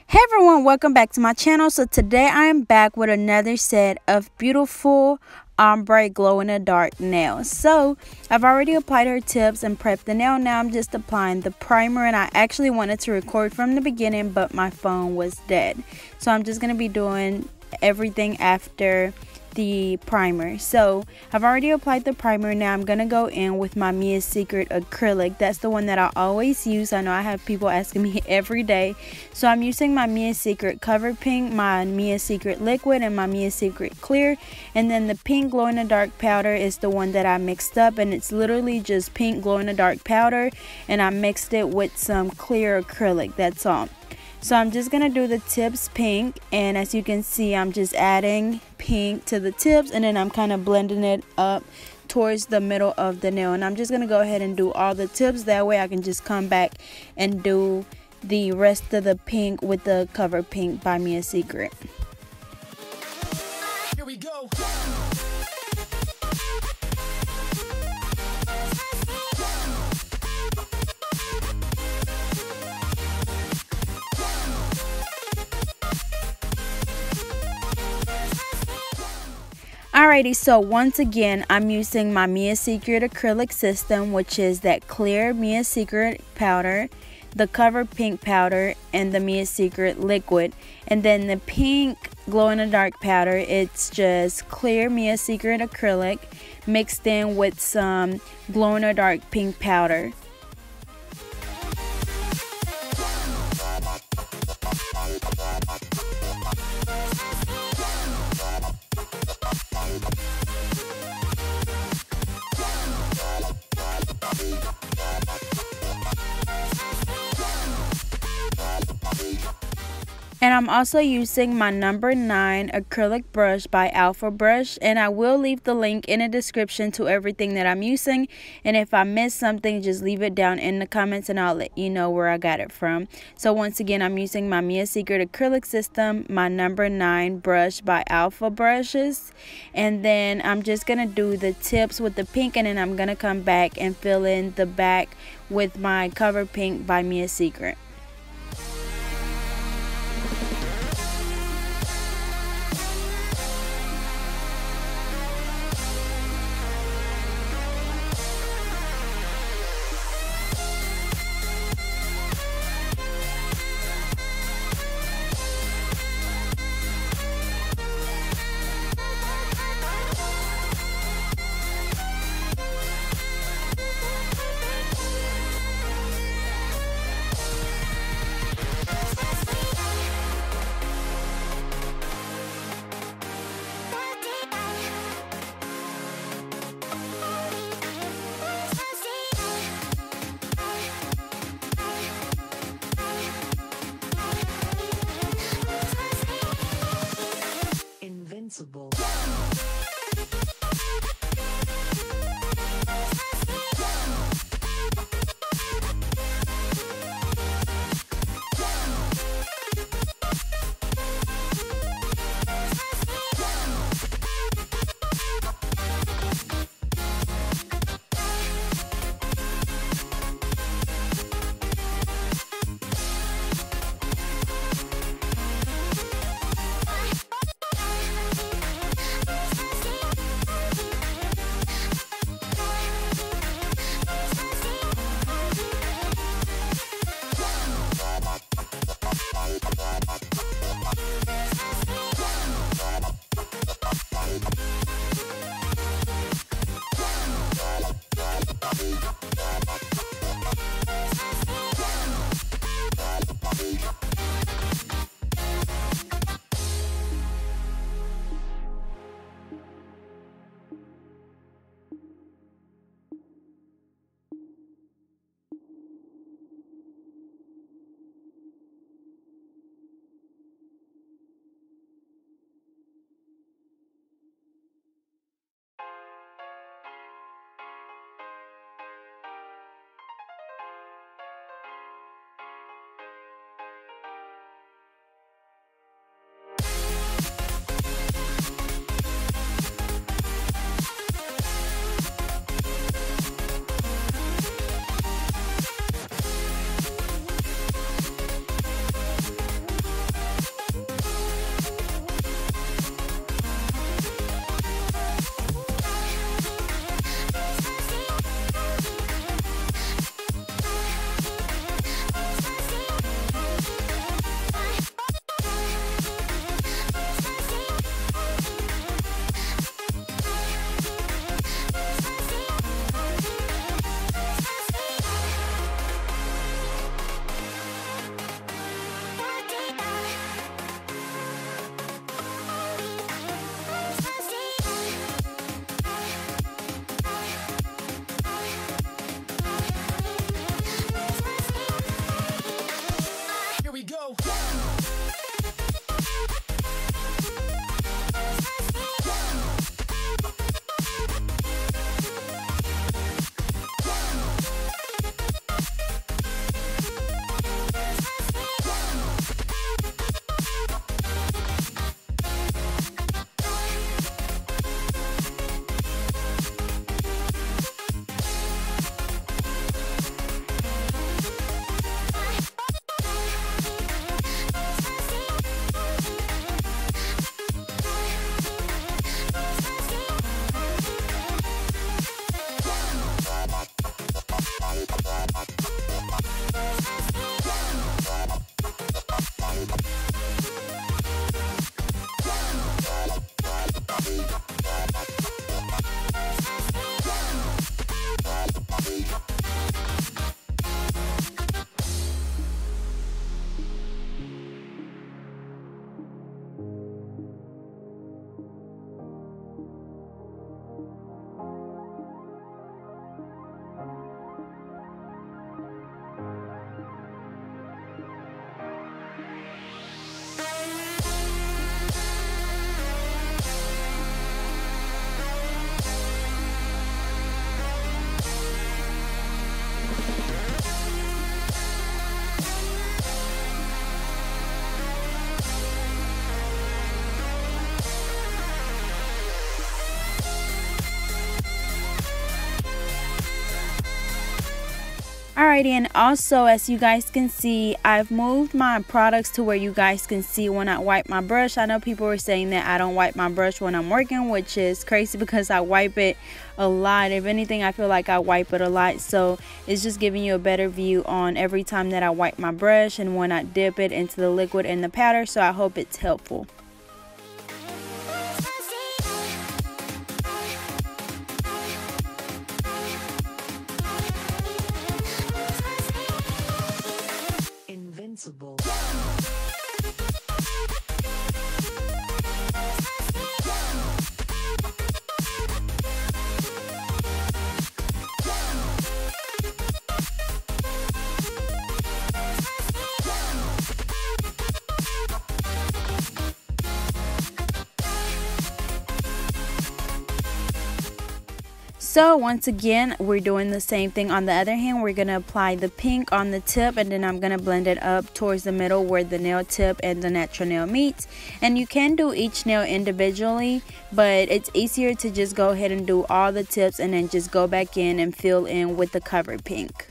Hey everyone, welcome back to my channel. So today I am back with another set of beautiful ombre glow in the dark nails. So I've already applied her tips and prepped the nail. Now I'm just applying the primer, and I actually wanted to record from the beginning, but my phone was dead. So I'm just going to be doing everything after the primer. So I've already applied the primer. Now I'm gonna go in with my Mia's Secret acrylic. That's the one that I always use. I know I have people asking me every day. So I'm using my Mia's Secret Cover Pink, my Mia's Secret Liquid, and my Mia's Secret Clear. And then the pink glow in the dark powder is the one that I mixed up, and it's literally just pink glow in the dark powder, and I mixed it with some clear acrylic. That's all. So I'm just going to do the tips pink, and as you can see, I'm just adding pink to the tips, and then I'm kind of blending it up towards the middle of the nail. And I'm just going to go ahead and do all the tips. That way I can just come back and do the rest of the pink with the Cover Pink by Mia's Secret. Here we go. Alrighty, so once again, I'm using my Mia's Secret acrylic system, which is that clear Mia's Secret powder, the Cover Pink powder, and the Mia's Secret liquid. And then the pink glow in the dark powder, it's just clear Mia's Secret acrylic mixed in with some glow in the dark pink powder. And I'm also using my number 9 acrylic brush by Alpha Brush, and I will leave the link in the description to everything that I'm using. And if I miss something, just leave it down in the comments and I'll let you know where I got it from. So once again, I'm using my Mia's Secret acrylic system, my number 9 brush by Alpha Brushes, and then I'm just gonna do the tips with the pink, and then I'm gonna come back and fill in the back with my Cover Pink by Mia's Secret. go. Alrighty, and also as you guys can see, I've moved my products to where you guys can see when I wipe my brush. I know people were saying that I don't wipe my brush when I'm working, which is crazy because I wipe it a lot. If anything, I feel like I wipe it a lot, so it's just giving you a better view on every time that I wipe my brush and when I dip it into the liquid and the powder, so I hope it's helpful. Invincible. So once again, we're doing the same thing on the other hand. We're going to apply the pink on the tip, and then I'm going to blend it up towards the middle where the nail tip and the natural nail meets. And you can do each nail individually, but it's easier to just go ahead and do all the tips and then just go back in and fill in with the covered pink.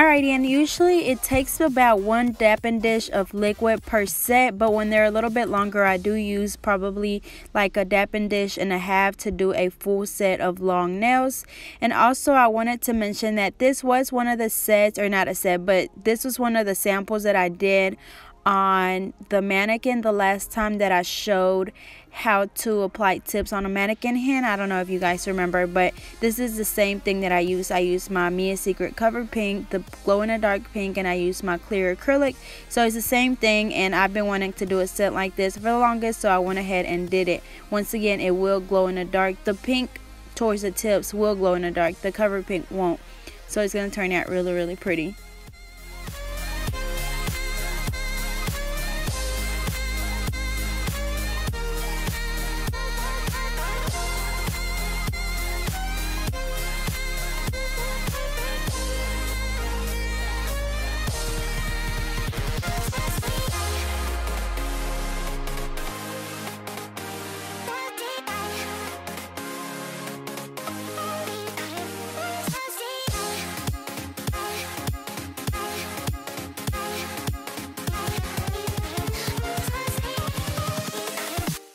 Alrighty, and usually it takes about 1 dapping dish of liquid per set, but when they're a little bit longer, I do use probably like a dapping dish and a half to do a full set of long nails. And also I wanted to mention that this was one of the sets, or not a set, but this was one of the samples that I did on the mannequin the last time that I showed how to apply tips on a mannequin hand. I don't know if you guys remember, but this is the same thing that I use my Mia Secret Cover Pink, the glow in the dark pink, and I use my clear acrylic. So it's the same thing, and I've been wanting to do a set like this for the longest, so I went ahead and did it. Once again, it will glow in the dark. The pink towards the tips will glow in the dark, the cover pink won't. So it's going to turn out really, really pretty.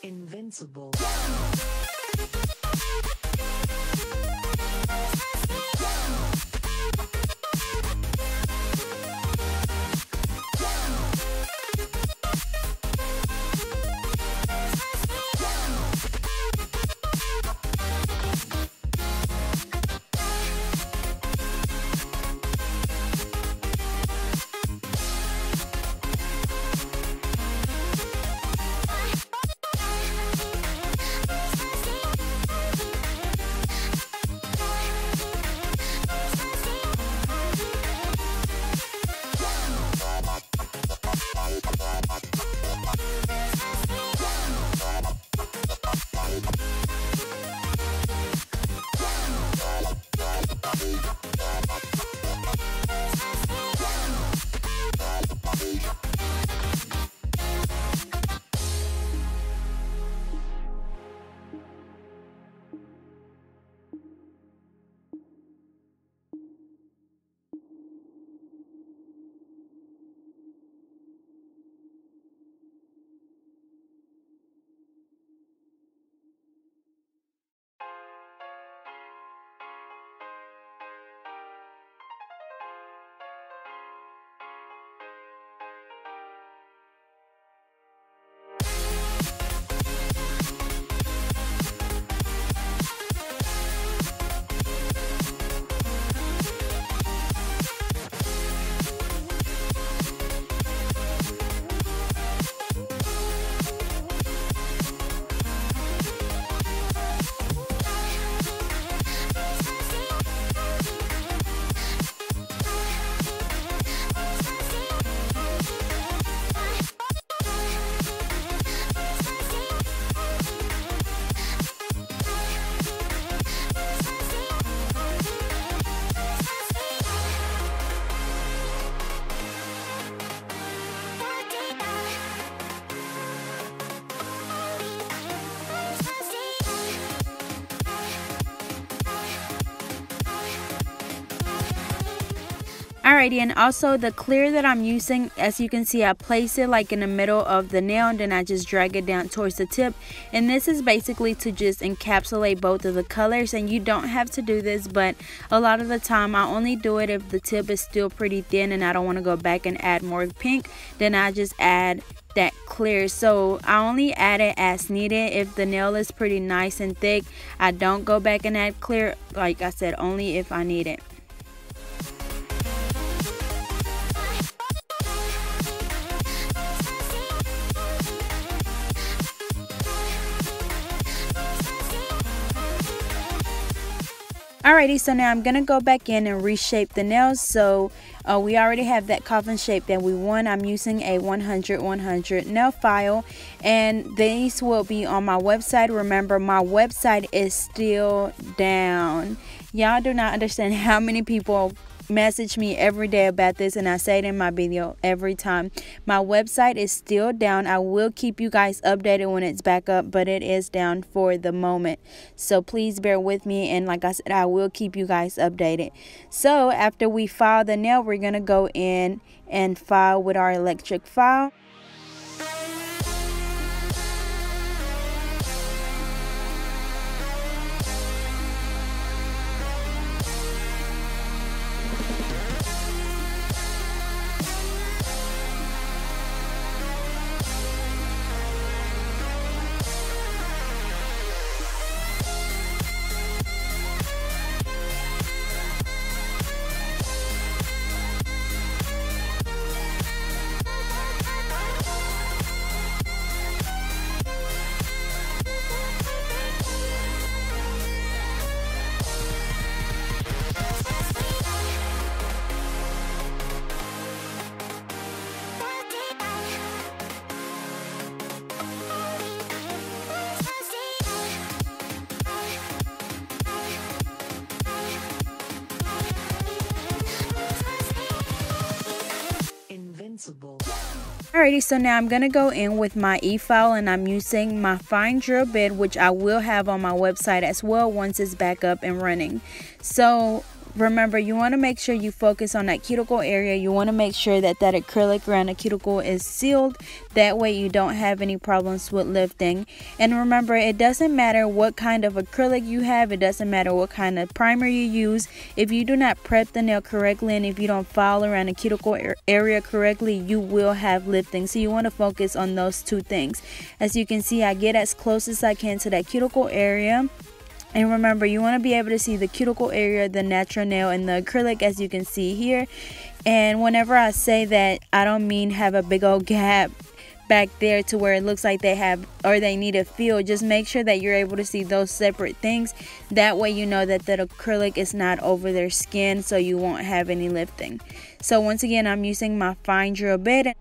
Invincible. Alrighty, and also the clear that I'm using, as you can see, I place it like in the middle of the nail, and then I just drag it down towards the tip. And this is basically to just encapsulate both of the colors, and you don't have to do this, but a lot of the time I only do it if the tip is still pretty thin and I don't want to go back and add more pink. Then I just add that clear. So I only add it as needed. If the nail is pretty nice and thick, I don't go back and add clear. Like I said, only if I need it. Alrighty, so now I'm going to go back in and reshape the nails. So we already have that coffin shape that we want. I'm using a 100-100 nail file, and these will be on my website. Remember, my website is still down. Y'all do not understand how many people message me every day about this, and I say it in my video every time. My website is still down. I will keep you guys updated when it's back up, but it is down for the moment. So please bear with me, and like I said, I will keep you guys updated. So after we file the nail, we're going to go in and file with our electric file. Alrighty, so now I'm going to go in with my e-file, and I'm using my fine drill bit, which I will have on my website as well once it's back up and running. So remember, you want to make sure you focus on that cuticle area. You want to make sure that that acrylic around the cuticle is sealed. That way you don't have any problems with lifting. And remember, it doesn't matter what kind of acrylic you have. It doesn't matter what kind of primer you use. If you do not prep the nail correctly, and if you don't file around the cuticle area correctly, you will have lifting. So you want to focus on those two things. As you can see, I get as close as I can to that cuticle area. And remember, you want to be able to see the cuticle area, the natural nail, and the acrylic, as you can see here. And whenever I say that, I don't mean have a big old gap back there to where it looks like they have or they need a feel. Just make sure that you're able to see those separate things. That way you know that the acrylic is not over their skin, so you won't have any lifting. So once again, I'm using my fine drill bit.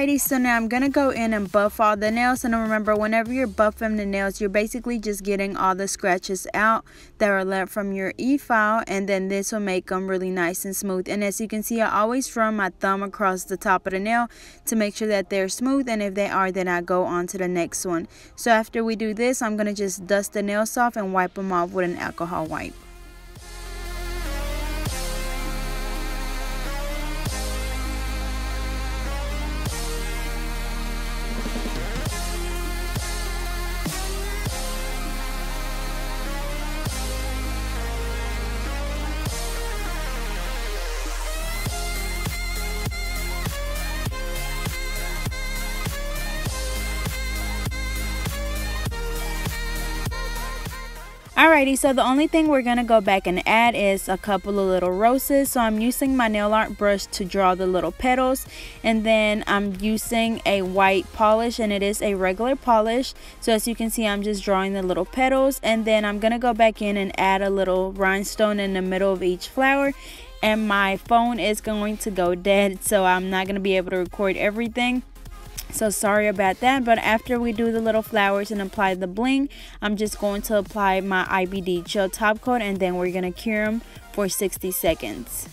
Alrighty, so now I'm gonna go in and buff all the nails. And remember, whenever you're buffing the nails, you're basically just getting all the scratches out that are left from your e-file, and then this will make them really nice and smooth. And as you can see, I always run my thumb across the top of the nail to make sure that they're smooth, and if they are, then I go on to the next one. So after we do this, I'm gonna just dust the nails off and wipe them off with an alcohol wipe. Alrighty, so the only thing we're going to go back and add is a couple of little roses. So I'm using my nail art brush to draw the little petals, and then I'm using a white polish, and it is a regular polish. So as you can see, I'm just drawing the little petals, and then I'm going to go back in and add a little rhinestone in the middle of each flower. And my phone is going to go dead, so I'm not going to be able to record everything. So sorry about that. But after we do the little flowers and apply the bling, I'm just going to apply my IBD gel top coat, and then we're going to cure them for 60 seconds.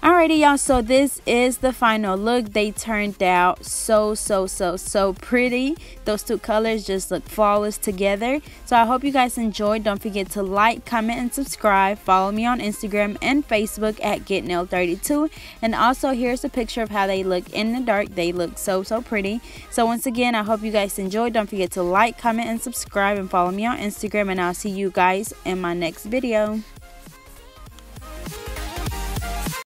Alrighty, y'all, so this is the final look. They turned out so pretty. Those two colors just look flawless together. So I hope you guys enjoyed. Don't forget to like, comment, and subscribe. Follow me on Instagram and Facebook at GetNailed32. And also, here's a picture of how they look in the dark. They look so pretty. So once again, I hope you guys enjoyed. Don't forget to like, comment, and subscribe, and follow me on Instagram. And I'll see you guys in my next video.